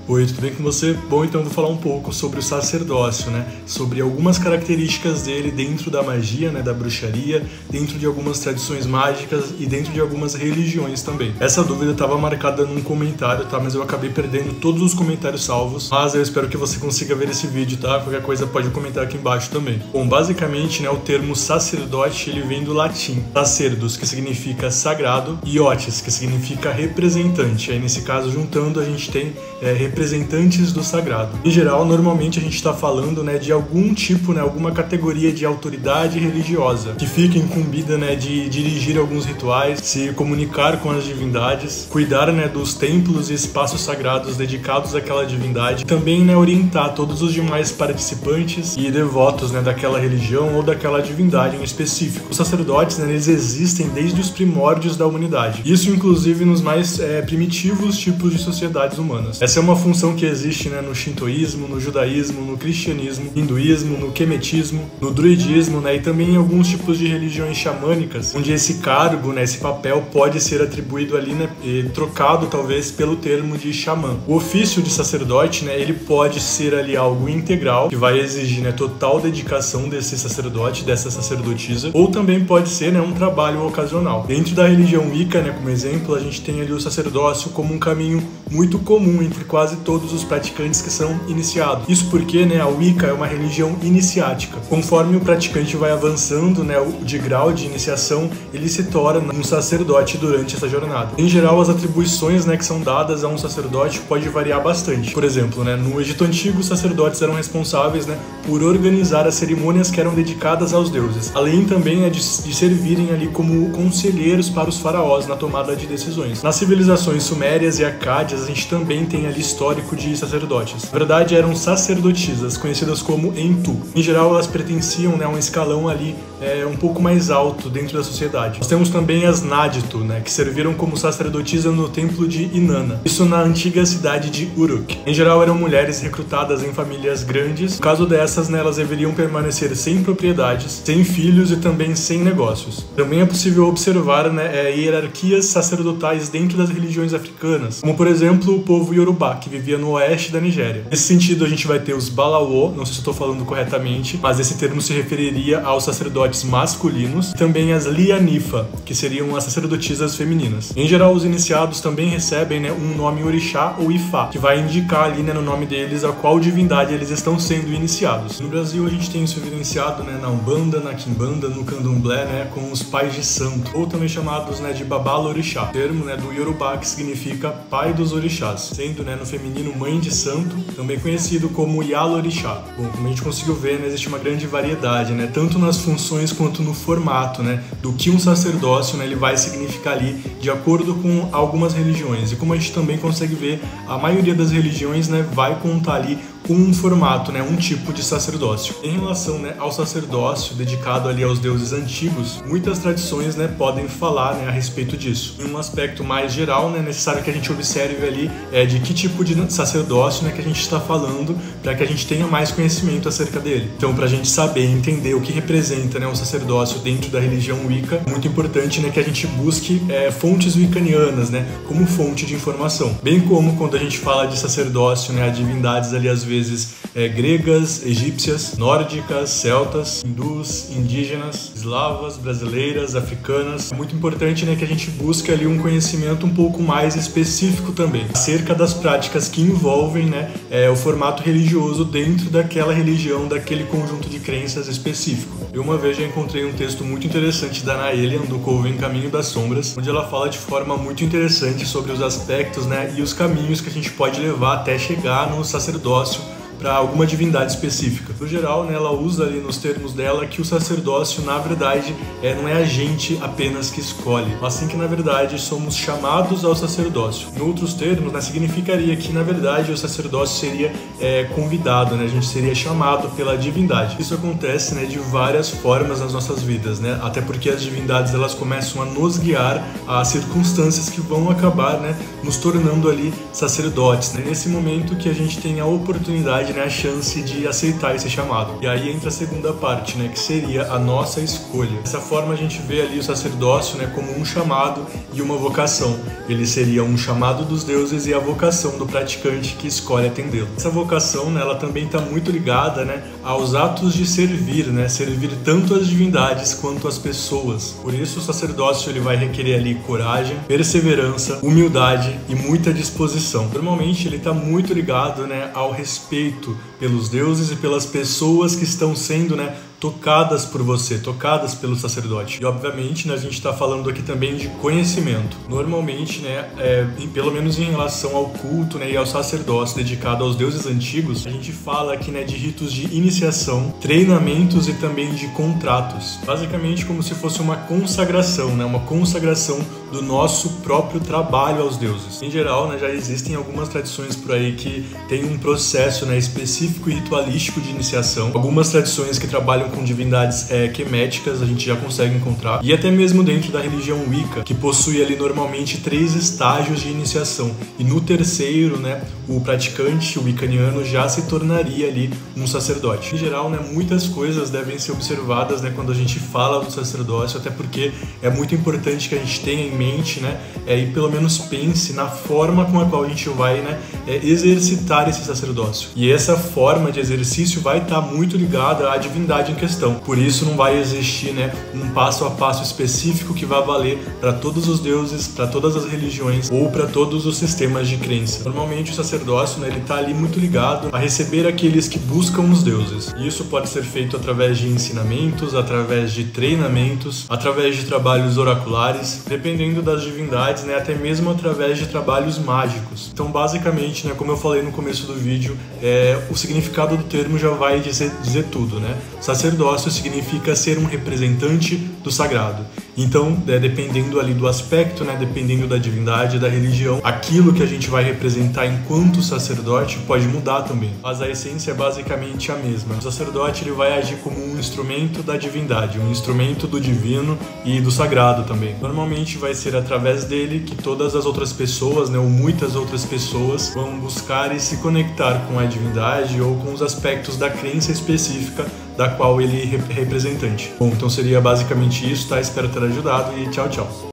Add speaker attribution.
Speaker 1: Oi, tudo bem com você? Bom, então eu vou falar um pouco sobre o sacerdócio, né? Sobre algumas características dele dentro da magia, né? Da bruxaria, dentro de algumas tradições mágicas e dentro de algumas religiões também. Essa dúvida estava marcada num comentário, tá? Mas eu acabei perdendo todos os comentários salvos. Mas eu espero que você consiga ver esse vídeo, tá? Qualquer coisa pode comentar aqui embaixo também. Bom, basicamente, né? O termo sacerdote, ele vem do latim. Sacerdos, que significa sagrado, e otis, que significa representante. Aí, nesse caso, juntando, a gente tem representantes do sagrado. Em geral, normalmente a gente está falando, né, de algum tipo, né, alguma categoria de autoridade religiosa que fica incumbida, né, de dirigir alguns rituais, se comunicar com as divindades, cuidar, né, dos templos e espaços sagrados dedicados àquela divindade, também, né, orientar todos os demais participantes e devotos, né, daquela religião ou daquela divindade em específico. Os sacerdotes, né, eles existem desde os primórdios da humanidade. Isso, inclusive, nos mais primitivos tipos de sociedades humanas. Essa é uma função que existe, né, no shintoísmo, no judaísmo, no cristianismo, no hinduísmo, no quemetismo, no druidismo, né, e também em alguns tipos de religiões xamânicas, onde esse cargo, né, esse papel pode ser atribuído ali, né, e trocado talvez pelo termo de xamã. O ofício de sacerdote, né, ele pode ser ali algo integral, que vai exigir, né, total dedicação desse sacerdote, dessa sacerdotisa, ou também pode ser, né, um trabalho ocasional. Dentro da religião Wicca, né, como exemplo, a gente tem ali o sacerdócio como um caminho muito comum entre quase todos os praticantes que são iniciados. Isso porque, né, a Wicca é uma religião iniciática. Conforme o praticante vai avançando, né, de grau de iniciação, ele se torna um sacerdote durante essa jornada. Em geral, as atribuições, né, que são dadas a um sacerdote pode variar bastante. Por exemplo, né, no Egito Antigo, os sacerdotes eram responsáveis, né, por organizar as cerimônias que eram dedicadas aos deuses, além também, né, de servirem ali como conselheiros para os faraós na tomada de decisões. Nas civilizações sumérias e acádias, a gente também tem ali histórico de sacerdotes. Na verdade, eram sacerdotisas, conhecidas como Entu. Em geral, elas pertenciam, né, a um escalão ali um pouco mais alto dentro da sociedade. Nós temos também as Naditu, né, que serviram como sacerdotisas no templo de Inanna. Isso na antiga cidade de Uruk. Em geral, eram mulheres recrutadas em famílias grandes. No caso dessas, né, elas deveriam permanecer sem propriedades, sem filhos e também sem negócios. Também é possível observar, né, hierarquias sacerdotais dentro das religiões africanas, como por exemplo o povo Yorubá, que vivia no oeste da Nigéria. Nesse sentido, a gente vai ter os Balawo, não sei se estou falando corretamente, mas esse termo se referiria aos sacerdotes masculinos, também as Lianifa, que seriam as sacerdotisas femininas. Em geral, os iniciados também recebem, né, um nome orixá ou ifá, que vai indicar ali, né, no nome deles a qual divindade eles estão sendo iniciados. No Brasil, a gente tem isso evidenciado, né, na Umbanda, na Quimbanda, no Candomblé, né, com os pais de santo, ou também chamados, né, de Babala Orixá, termo, né, do Yorubá que significa pai dos orixás, sendo, né, no feminino mãe de santo, também conhecido como Yalorixá. Bom, como a gente conseguiu ver, né, existe uma grande variedade, né, tanto nas funções quanto no formato, né, do que um sacerdócio, né, ele vai significar ali de acordo com algumas religiões. E como a gente também consegue ver, a maioria das religiões, né, vai contar ali com um formato, né, um tipo de sacerdócio. Em relação, né, ao sacerdócio dedicado ali aos deuses antigos, muitas tradições, né, podem falar, né, a respeito disso. Em um aspecto mais geral, né, é necessário que a gente observe ali de que tipo de sacerdócio, né, que a gente está falando, para que a gente tenha mais conhecimento acerca dele. Então, para a gente saber e entender o que representa, né, um sacerdócio dentro da religião Wicca, é muito importante, né, que a gente busque fontes wiccanianas, né, como fonte de informação. Bem como quando a gente fala de sacerdócio, né, a divindades ali às vezes gregas, egípcias, nórdicas, celtas, hindus, indígenas, eslavas, brasileiras, africanas. É muito importante, né, que a gente busque ali um conhecimento um pouco mais específico também acerca das práticas que envolvem, né, o formato religioso dentro daquela religião, daquele conjunto de crenças específico. Eu uma vez já encontrei um texto muito interessante da Naelian, do Coven Caminho das Sombras, onde ela fala de forma muito interessante sobre os aspectos, né, e os caminhos que a gente pode levar até chegar no sacerdócio para alguma divindade específica. No geral, né, ela usa ali nos termos dela que o sacerdócio, na verdade, não é a gente apenas que escolhe, mas sim que, na verdade, somos chamados ao sacerdócio. Em outros termos, né, significaria que, na verdade, o sacerdócio seria convidado, né, a gente seria chamado pela divindade. Isso acontece, né, de várias formas nas nossas vidas, né, até porque as divindades elas começam a nos guiar a circunstâncias que vão acabar, né, nos tornando ali sacerdotes. Né? Nesse momento que a gente tem a oportunidade possibilidade, né, a chance de aceitar esse chamado. E aí entra a segunda parte, né, que seria a nossa escolha. Dessa forma a gente vê ali o sacerdócio, né, como um chamado e uma vocação. Ele seria um chamado dos deuses e a vocação do praticante que escolhe atendê-lo. Essa vocação, né, ela também está muito ligada, né, aos atos de servir, né, servir tanto as divindades quanto as pessoas. Por isso o sacerdócio ele vai requerer ali coragem, perseverança, humildade e muita disposição. Normalmente ele está muito ligado, né, ao respeito pelos deuses e pelas pessoas que estão sendo, né, tocadas por você, tocadas pelo sacerdote. E obviamente, né, a gente está falando aqui também de conhecimento. Normalmente, né, pelo menos em relação ao culto, né, e ao sacerdócio dedicado aos deuses antigos, a gente fala aqui, né, de ritos de iniciação, treinamentos e também de contratos. Basicamente como se fosse uma consagração, né, uma consagração do nosso próprio trabalho aos deuses. Em geral, né, já existem algumas tradições por aí que tem um processo, né, específico e ritualístico de iniciação. Algumas tradições que trabalham com divindades queméticas a gente já consegue encontrar, e até mesmo dentro da religião Wicca, que possui ali normalmente 3 estágios de iniciação, e no terceiro, né, o praticante, o wiccaniano, já se tornaria ali um sacerdote. Em geral, né, muitas coisas devem ser observadas, né, quando a gente fala do sacerdócio, até porque é muito importante que a gente tenha em mente, né, e pelo menos pense na forma com a qual a gente vai, né, exercitar esse sacerdócio. E essa forma de exercício vai estar muito ligada à divindade em questão. Por isso não vai existir, né, um passo a passo específico que vai valer para todos os deuses, para todas as religiões ou para todos os sistemas de crença. Normalmente o sacerdócio, né, ele está ali muito ligado a receber aqueles que buscam os deuses. E isso pode ser feito através de ensinamentos, através de treinamentos, através de trabalhos oraculares, dependendo das divindades, né, até mesmo através de trabalhos mágicos. Então, basicamente, né, como eu falei no começo do vídeo, o significado do termo já vai dizer tudo, né? Sacerdócio significa ser um representante do sagrado. Então, dependendo ali do aspecto, né, dependendo da divindade, da religião, aquilo que a gente vai representar enquanto sacerdote pode mudar também. Mas a essência é basicamente a mesma. O sacerdote ele vai agir como um instrumento da divindade, um instrumento do divino e do sagrado também. Normalmente vai ser através dele que todas as outras pessoas, né, ou muitas outras pessoas, vão buscar e se conectar com a divindade ou com os aspectos da crença específica da qual ele é representante. Bom, então seria basicamente isso, tá? Espero ter ajudado e tchau, tchau.